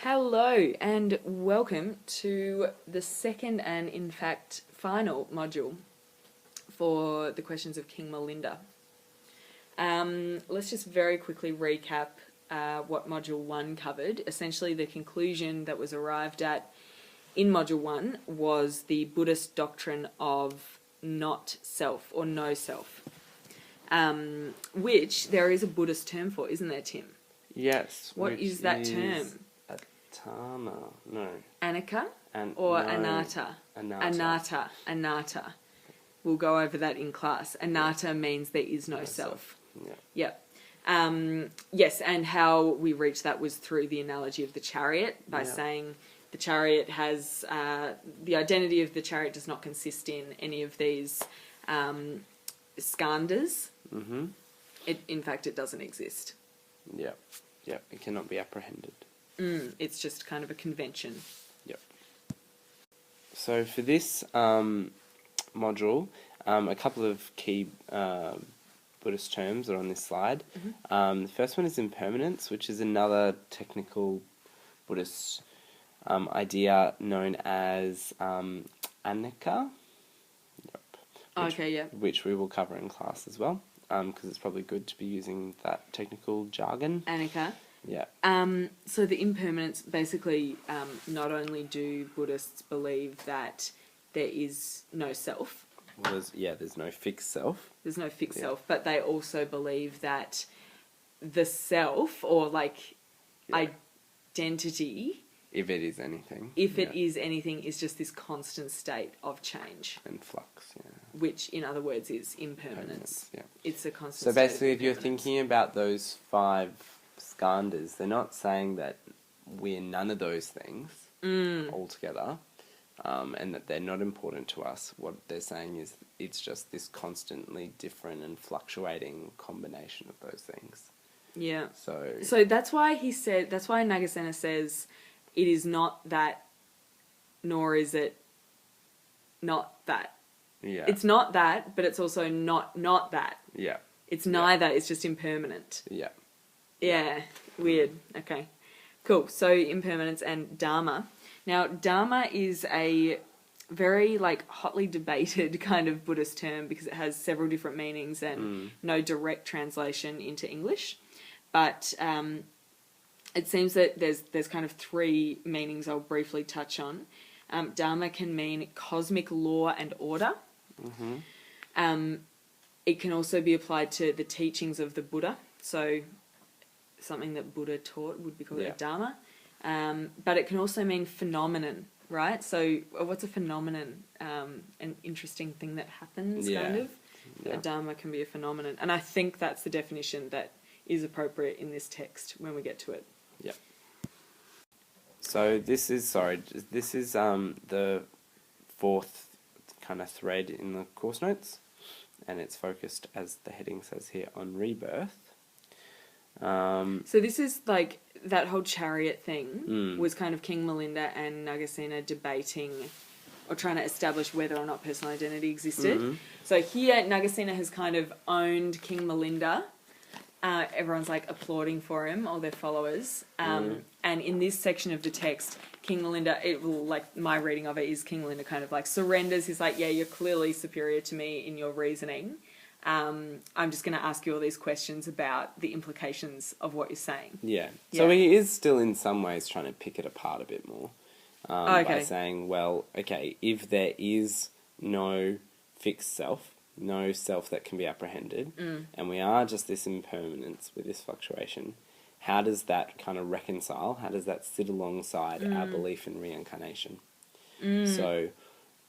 Hello and welcome to the second and in fact final module for the questions of King Milinda. Let's just very quickly recap what Module 1 covered. Essentially the conclusion that was arrived at in Module 1 was the Buddhist doctrine of not self or no self, which there is a Buddhist term for, isn't there, Tim? Yes. What is that term? Tama, no. Anatta or no. Anatta? Anatta. We'll go over that in class. Anatta means there is no self. Yeah. Yep. Yes, and how we reached that was through the analogy of the chariot by saying the chariot has the identity of the chariot does not consist in any of these skandhas. Mm-hmm. In fact, it doesn't exist. Yeah. It cannot be apprehended. It's just kind of a convention. Yep. So for this module, a couple of key Buddhist terms are on this slide. Mm-hmm. The first one is impermanence, which is another technical Buddhist idea known as anicca. Yep. Which we will cover in class as well, because it's probably good to be using that technical jargon. Anicca. Yeah. So the impermanence, basically, not only do Buddhists believe that there is no self. Well, there's no fixed self. There's no fixed self, but they also believe that the self, or identity... If it is anything. Is just this constant state of change. And flux, Which, in other words, is impermanence. Yeah. It's a constant So state basically, of if you're thinking about those 5 skandhas, they're not saying that we're none of those things altogether, and that they're not important to us. What they're saying is it's just this constantly different and fluctuating combination of those things. Yeah. So that's why Nagasena says it is not that, nor is it not that. Yeah. It's not that, but it's also not that. Yeah. It's neither, it's just impermanent. Yeah. Yeah, weird. Okay, cool. So impermanence and Dharma. Now, Dharma is a very hotly debated kind of Buddhist term because it has several different meanings and no direct translation into English. But it seems that there's kind of 3 meanings I'll briefly touch on. Dharma can mean cosmic law and order. Mm-hmm. It can also be applied to the teachings of the Buddha. So something that Buddha taught would be called a Dharma. But it can also mean phenomenon, right? So what's a phenomenon? An interesting thing that happens, kind of. Yeah. A Dharma can be a phenomenon. And I think that's the definition that is appropriate in this text when we get to it. Yeah. So this is the 4th kind of thread in the course notes, and it's focused, as the heading says here, on rebirth. So this is that whole chariot thing was kind of King Milinda and Nagasena debating or trying to establish whether or not personal identity existed. Mm-hmm. So here Nagasena has kind of owned King Milinda. Everyone's applauding for him, all their followers. And in this section of the text, King Milinda, my reading of it is King Milinda kind of surrenders. He's you're clearly superior to me in your reasoning. I'm just going to ask you all these questions about the implications of what you're saying. Yeah. So he is still in some ways trying to pick it apart a bit more. By saying, well, okay, if there is no fixed self, no self that can be apprehended, and we are just this impermanence with this fluctuation, how does that kind of reconcile? How does that sit alongside our belief in reincarnation? So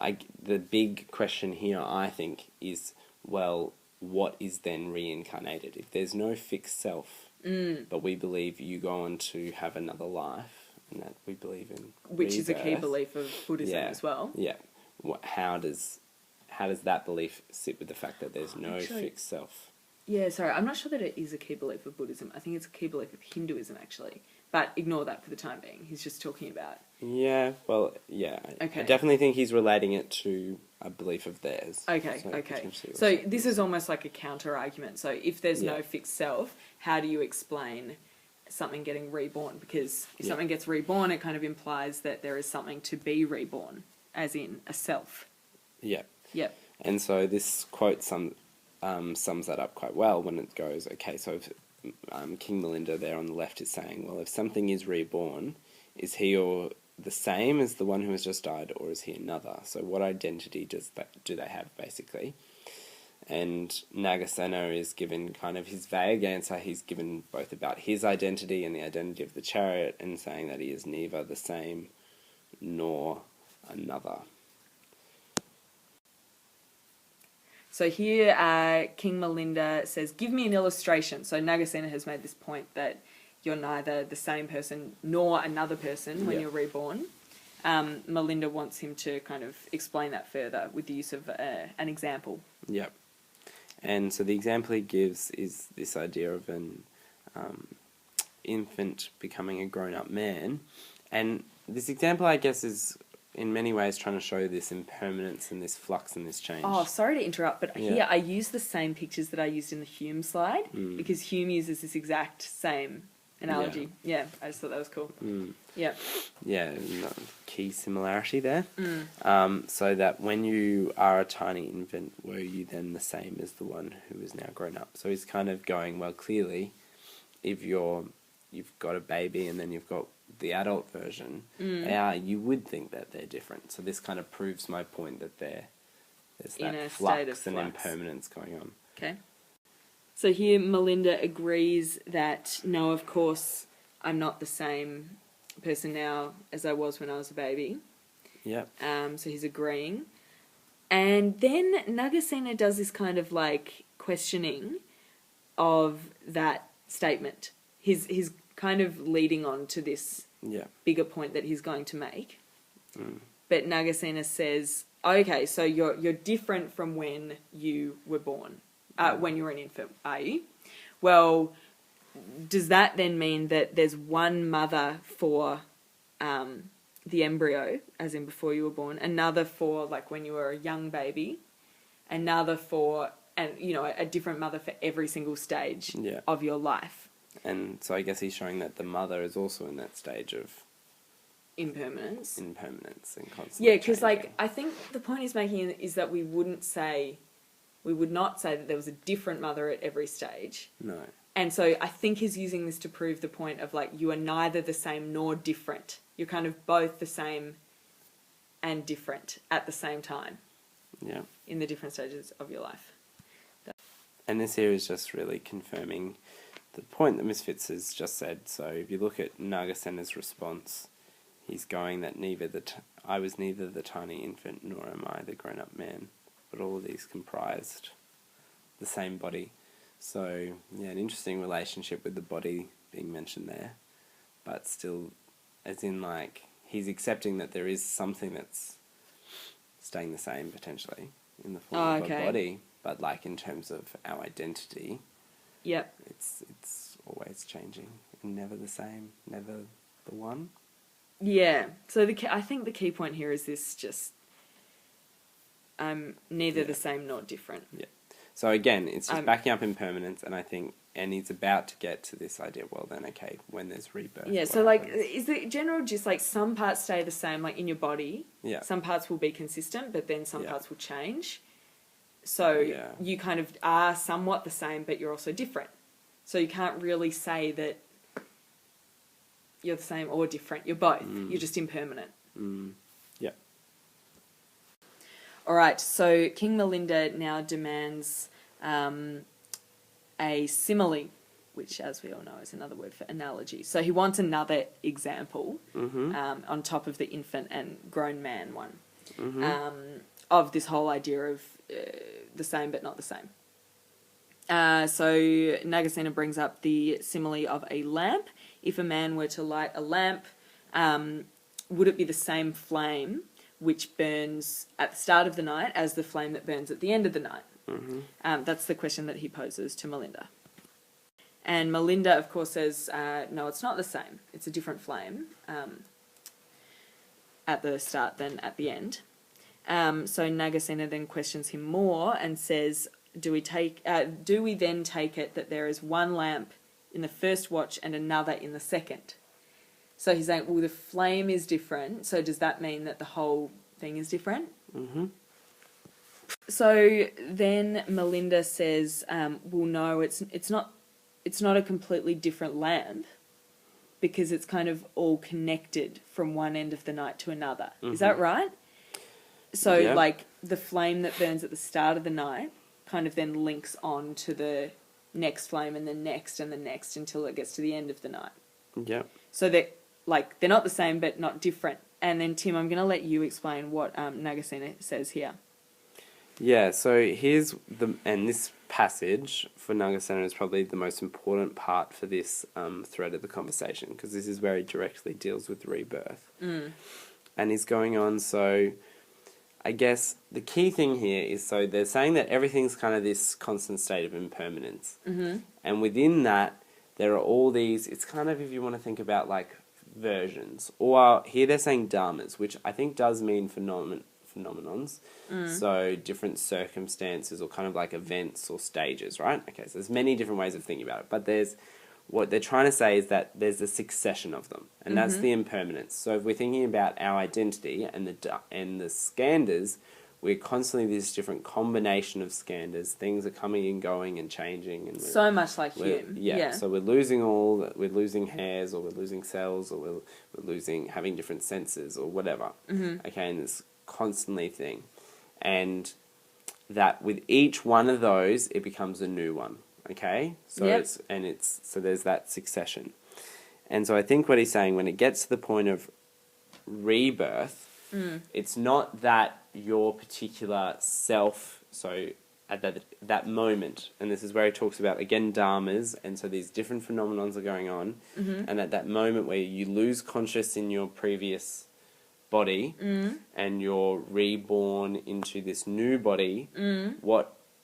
the big question here, I think, is, well, what is then reincarnated? If there's no fixed self, but we believe you go on to have another life, and that we believe in which rebirth, is a key belief of Buddhism as well. Yeah. How does that belief sit with the fact that there's no fixed self? Yeah, sorry, I'm not sure that it is a key belief of Buddhism. I think it's a key belief of Hinduism, actually. But ignore that for the time being. He's just talking about... Yeah, well, yeah. Okay. I definitely think he's relating it to a belief of theirs. Okay. So this is almost like a counter-argument. So if there's no fixed self, how do you explain something getting reborn, because if something gets reborn, it kind of implies that there is something to be reborn, as in a self. Yeah. Yep. And so this quote sums that up quite well when it goes, okay, so if, King Milinda there on the left is saying, well, if something is reborn, is he or the same as the one who has just died, or is he another? So what identity do they have, basically? And Nagasena is given kind of his vague answer. He's given both about his identity and the identity of the chariot, and saying that he is neither the same nor another. So here, King Milinda says, give me an illustration. So Nagasena has made this point that you're neither the same person nor another person when you're reborn. Milinda wants him to kind of explain that further with the use of an example. Yep. And so the example he gives is this idea of an infant becoming a grown-up man. And this example, I guess, is in many ways trying to show this impermanence and this flux and this change. Oh, sorry to interrupt, but here I used the same pictures that I used in the Hume slide, because Hume uses this exact same analogy. Yeah, I just thought that was cool. Yeah. Yeah, key similarity there. So that when you are a tiny infant, were you then the same as the one who is now grown up? So he's kind of going, well, clearly, if you've got a baby and then you've got the adult version, you would think that they're different. So this kind of proves my point that there's that flux and impermanence going on. Okay. So here Milinda agrees that, no, of course, I'm not the same person now as I was when I was a baby. Yep. So he's agreeing. And then Nagasena does this kind of like questioning of that statement. He's kind of leading on to this bigger point that he's going to make. But Nagasena says, okay, so you're different from when you were born. When you were an infant, are you? Well, does that then mean that there's one mother for the embryo, as in before you were born, another for like when you were a young baby, another for, and you know, a different mother for every single stage of your life? And so I guess he's showing that the mother is also in that stage of impermanence and constant. Yeah, because like I think the point he's making is that we would not say that there was a different mother at every stage. No. And so I think he's using this to prove the point of like you are neither the same nor different. You're kind of both the same and different at the same time. Yeah. In the different stages of your life. And this here is just really confirming the point that Misfits has just said. So if you look at Nagasena's response, he's going that I was neither the tiny infant nor am I the grown-up man, but all of these comprised the same body. So, yeah, an interesting relationship with the body being mentioned there, but still, as in, like, he's accepting that there is something that's staying the same, potentially, in the form of a body, but, like, in terms of our identity, it's always changing, and never the same, never the one. Yeah, so I think the key point here is this just, neither the same nor different. Yeah. So again, it's just backing up impermanence, and he's about to get to this idea, well then, okay, when there's rebirth. Yeah, so like, is the general just like some parts stay the same, like in your body? Yeah. Some parts will be consistent, but then some parts will change. So you kind of are somewhat the same, but you're also different. So you can't really say that you're the same or different. You're both. You're just impermanent. Yeah. All right, so King Milinda now demands a simile, which, as we all know, is another word for analogy. So he wants another example on top of the infant and grown man one of this whole idea of the same but not the same. So Nagasena brings up the simile of a lamp. If a man were to light a lamp, would it be the same flame which burns at the start of the night as the flame that burns at the end of the night? That's the question that he poses to Milinda. And Milinda, of course, says, no, it's not the same. It's a different flame at the start than at the end. So Nagasena then questions him more and says, do we then take it that there is one lamp in the first watch and another in the second. So he's saying, well, the flame is different, so does that mean that the whole thing is different? Mm-hmm. So then Milinda says, well, no, it's not a completely different lamp, because it's kind of all connected from one end of the night to another. Mm-hmm. Is that right? So, yep. like, the flame that burns at the start of the night kind of then links on to the next flame and the next until it gets to the end of the night. Yep. So they're not the same but not different. And then, Tim, I'm going to let you explain what Nagasena says here. Yeah, so and this passage for Nagasena is probably the most important part for this thread of the conversation, because this is where he directly deals with rebirth. Mm. And he's going on, so I guess the key thing here is, so they're saying that everything's kind of this constant state of impermanence. Mm-hmm. And within that, there are all these, it's kind of, if you want to think about like versions, or here they're saying dharmas, which I think does mean phenomenons. So different circumstances or kind of like events or stages, right? Okay, so there's many different ways of thinking about it, but what they're trying to say is that there's a succession of them, and that's the impermanence. So if we're thinking about our identity and the skandhas, we're constantly this different combination of skandhas. Things are coming and going and changing, and so much like Hume. Yeah. So we're losing hairs, or we're losing cells, or we're having different senses, or whatever. Mm-hmm. Okay, and this constantly thing, and that with each one of those, it becomes a new one. Okay, so so there's that succession, and so I think what he's saying, when it gets to the point of rebirth, it's not that your particular self. So at that moment, and this is where he talks about again dharmas, and so these different phenomenons are going on, and at that moment where you lose conscious in your previous body and you're reborn into this new body,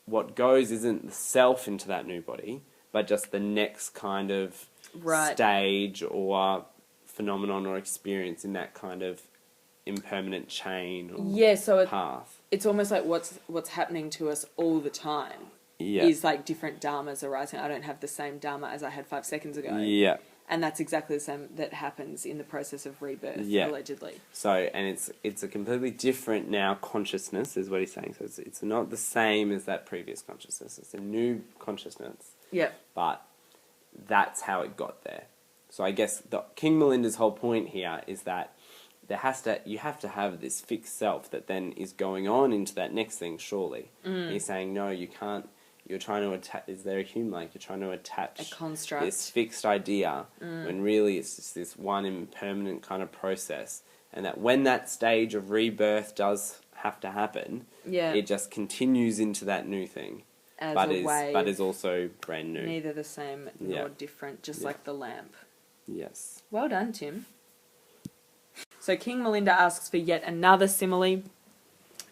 what goes isn't the self into that new body, but just the next kind of stage or phenomenon or experience in that kind of impermanent chain or path. It's almost like what's happening to us all the time is like different dharmas arising. I don't have the same dharma as I had 5 seconds ago. Yeah. And that's exactly the same that happens in the process of rebirth, allegedly. So, and it's a completely different now consciousness, is what he's saying. So it's not the same as that previous consciousness. It's a new consciousness. Yeah. But that's how it got there. So I guess King Milinda's whole point here is that you have to have this fixed self that then is going on into that next thing, surely. He's saying, no, you can't. You're trying to attach, is there a Hume like? You're trying to attach a construct, this fixed idea, when really it's just this one impermanent kind of process. And that when that stage of rebirth does have to happen, it just continues into that new thing. But is also brand new. Neither the same nor different, just like the lamp. Yes. Well done, Tim. So King Milinda asks for yet another simile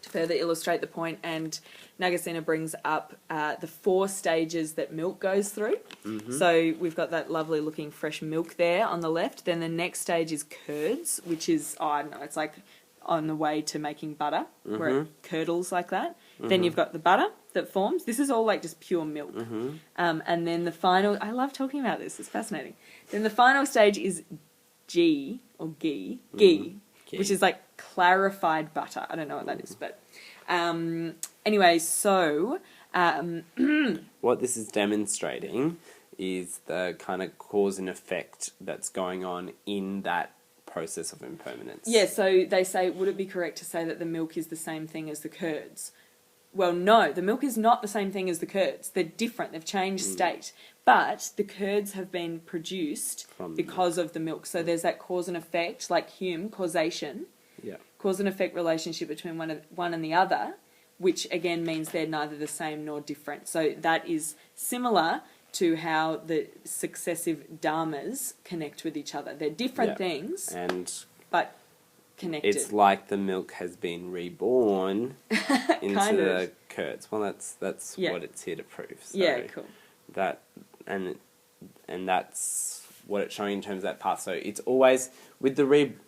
to further illustrate the point, and Nagasena brings up the 4 stages that milk goes through. Mm-hmm. So we've got that lovely looking fresh milk there on the left. Then the next stage is curds, which is, I don't know, it's like on the way to making butter, where it curdles like that. Then you've ghot the butter that forms. This is all like just pure milk. And then the final, I love talking about this, it's fascinating. Then the final stage is ghee, which is like clarified butter. I don't know what that is, but anyway, so what this is demonstrating is the kind of cause and effect that's going on in that process of impermanence. Yeah, so they say, would it be correct to say that the milk is the same thing as the curds? Well, no, the milk is not the same thing as the curds. They're different. They've changed state. But the curds have been produced because of the milk. So there's that cause and effect, like Hume, causation. Yeah. Cause and effect relationship between one and the other, which again means they're neither the same nor different. So that is similar to how the successive dharmas connect with each other. They're different things, but connected. It's like the milk has been reborn into the curds. Well, that's what it's here to prove. So cool. That and that's what it's showing in terms of that path. So it's always with the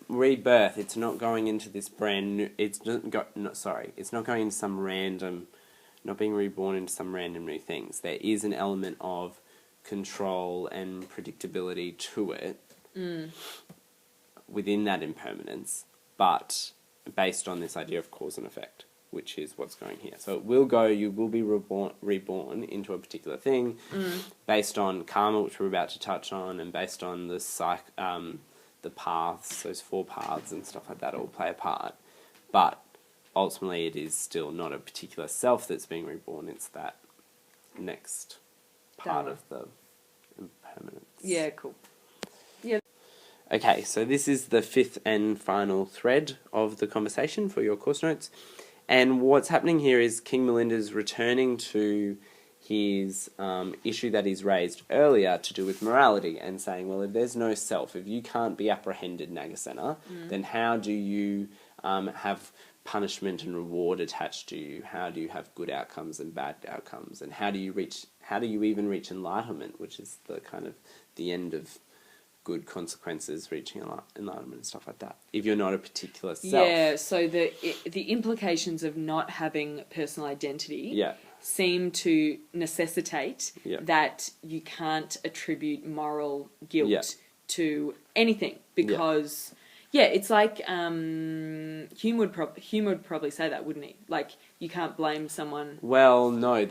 rebirth. It's not going into this brand new. It's not going into some random, not being reborn into some random new things. There is an element of control and predictability to it within that impermanence, but based on this idea of cause and effect, which is what's going here. So you will be reborn into a particular thing based on karma, which we're about to touch on, and based on the paths, those 4 paths and stuff like that all play a part. But ultimately it is still not a particular self that's being reborn, it's that next part of the impermanence. Yeah, cool. Yeah. Okay, so this is the 5th and final thread of the conversation for your course notes. And what's happening here is King Milinda's returning to his issue that he's raised earlier to do with morality and saying, well, if there's no self, if you can't be apprehended, Nagasena, then how do you have punishment and reward attached to you? How do you have good outcomes and bad outcomes? And how do you even reach enlightenment, which is the kind of the end of good consequences, reaching enlightenment and stuff like that, if you're not a particular self? Yeah, so the implications of not having personal identity seem to necessitate that you can't attribute moral guilt to anything, because it's like Hume would probably say that, wouldn't he? Like, you can't blame someone. Well, no,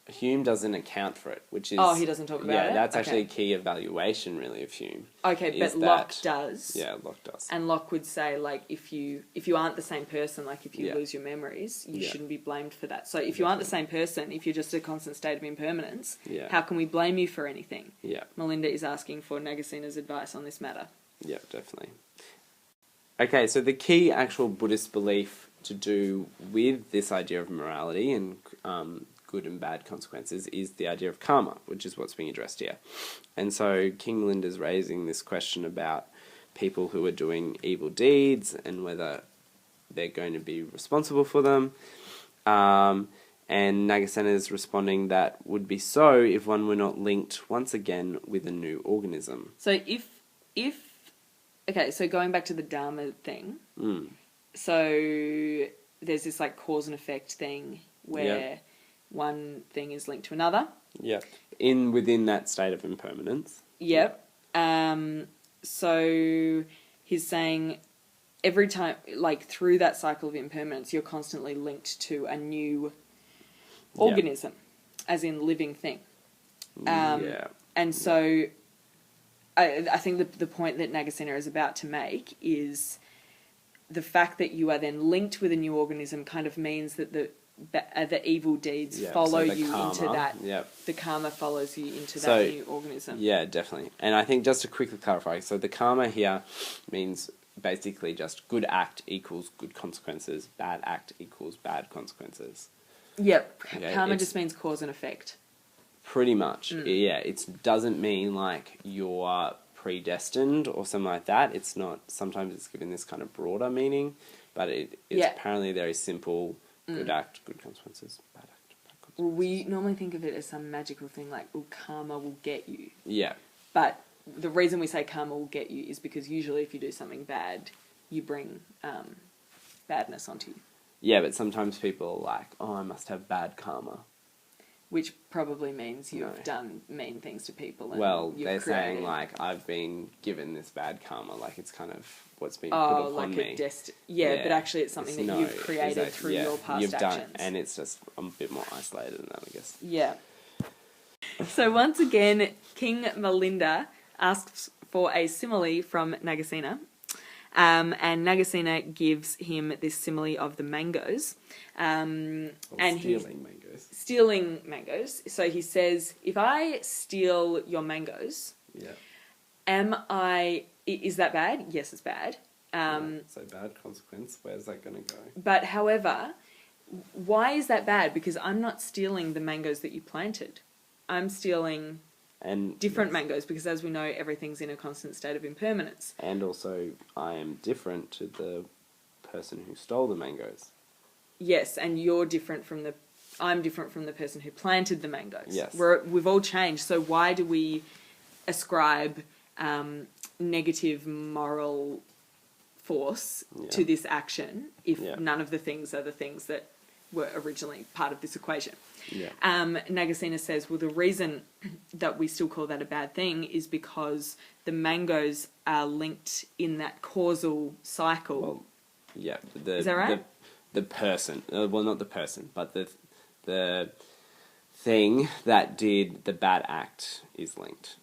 Hume doesn't account for it, which is... Oh, he doesn't talk about it? Yeah, that's actually a key evaluation, really, of Hume. Okay, but Locke does. Yeah, Locke does. And Locke would say, like, if you aren't the same person, like if you lose your memories, you shouldn't be blamed for that. So if you aren't the same person, if you're just a constant state of impermanence, how can we blame you for anything? Yeah. Melinda is asking for Nagasena's advice on this matter. Yeah, definitely. Okay, so the key actual Buddhist belief to do with this idea of morality and good and bad consequences is the idea of karma, which is what's being addressed here. And so King Milinda's raising this question about people who are doing evil deeds and whether they're going to be responsible for them. And Nagasena is responding that would be so if one were not linked once again with a new organism. So okay, so going back to the Dharma thing, so there's this like cause and effect thing where one thing is linked to another. Yep. Within that state of impermanence. Yep. So he's saying every time, like through that cycle of impermanence, you're constantly linked to a new organism, as in living thing. And so I think the point that Nagasena is about to make is the fact that you are then linked with a new organism kind of means that the evil deeds follow you karma, into that. The karma follows you into that new organism. Yeah, definitely. And I think just to quickly clarify, so the karma here means basically just good act equals good consequences, bad act equals bad consequences. Yep. Okay, karma just means cause and effect. Pretty much. Yeah, it doesn't mean like you're predestined or something like that. It's not. Sometimes it's given this kind of broader meaning, but it's apparently very simple. Good act, good consequences. Bad act, bad consequences. Well, we normally think of it as some magical thing like, karma will get you. Yeah. But the reason we say karma will get you is because usually if you do something bad, you bring badness onto you. Yeah, but sometimes people are like, oh, I must have bad karma. Which probably means you've done mean things to people. And they're saying, like, I've been given this bad karma. Like, it's kind of what's been put upon like me. But actually it's something that you've created through your past actions. And it's just a bit more isolated than that, I guess. Yeah. So once again, King Milinda asks for a simile from Nagasena. And Nagasena gives him this simile of the mangoes. Stealing mangoes. So he says, if I steal your mangoes, is that bad? Yes, it's bad. So bad consequence, where's that going to go? But however, why is that bad? Because I'm not stealing the mangoes that you planted. I'm stealing different mangoes, because as we know, everything's in a constant state of impermanence. And also, I am different to the person who stole the mangoes. Yes, and I'm different from the person who planted the mangoes. Yes. We've all changed, so why do we ascribe negative moral force to this action if none of the things are the things that were originally part of this equation. Yeah. Nagasena says, well, the reason that we still call that a bad thing is because the mangoes are linked in that causal cycle. Well, yeah. Is that right? The person, well, not the person, but the thing that did the bad act is linked.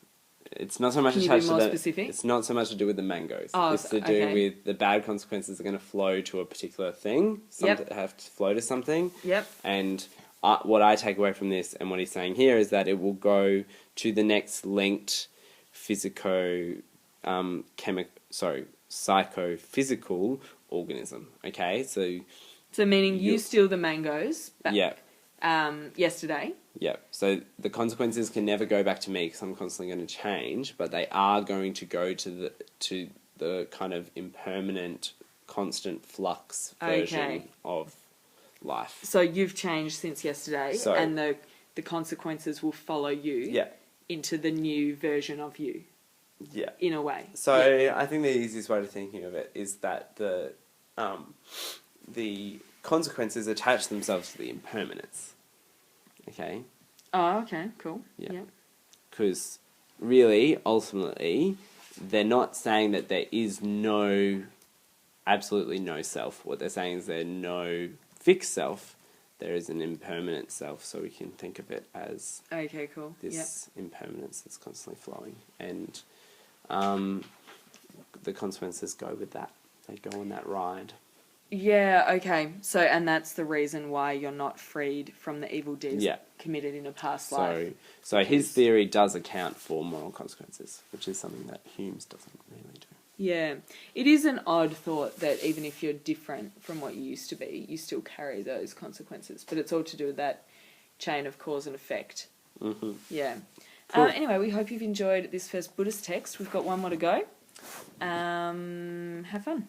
It's not so much Can you be more specific? It's not so much to do with the mangoes. Oh, it's to do with the bad consequences are going to flow to a particular thing. Have to flow to something. Yep. And what I take away from this and what he's saying here is that it will go to the next linked psychophysical organism. Okay, so meaning you steal the mangoes. Yeah. Yesterday. Yeah. So the consequences can never go back to me because I'm constantly going to change, but they are going to go to the kind of impermanent, constant flux version of life. So you've changed since yesterday, and the consequences will follow you into the new version of you. Yeah. In a way. So I think the easiest way of thinking of it is that the consequences attach themselves to the impermanence. Okay? Oh, okay, cool. Yeah. Because really, ultimately, they're not saying that there is absolutely no self. What they're saying is there's no fixed self. There is an impermanent self, so we can think of it as this impermanence that's constantly flowing. And the consequences go with that. They go on that ride. Yeah, okay. So, and that's the reason why you're not freed from the evil deeds committed in a past life. So his theory does account for moral consequences, which is something that Hume's doesn't really do. Yeah. It is an odd thought that even if you're different from what you used to be, you still carry those consequences. But it's all to do with that chain of cause and effect. Mm-hmm. Yeah. Cool. Anyway, we hope you've enjoyed this first Buddhist text. We've got one more to go. Have fun.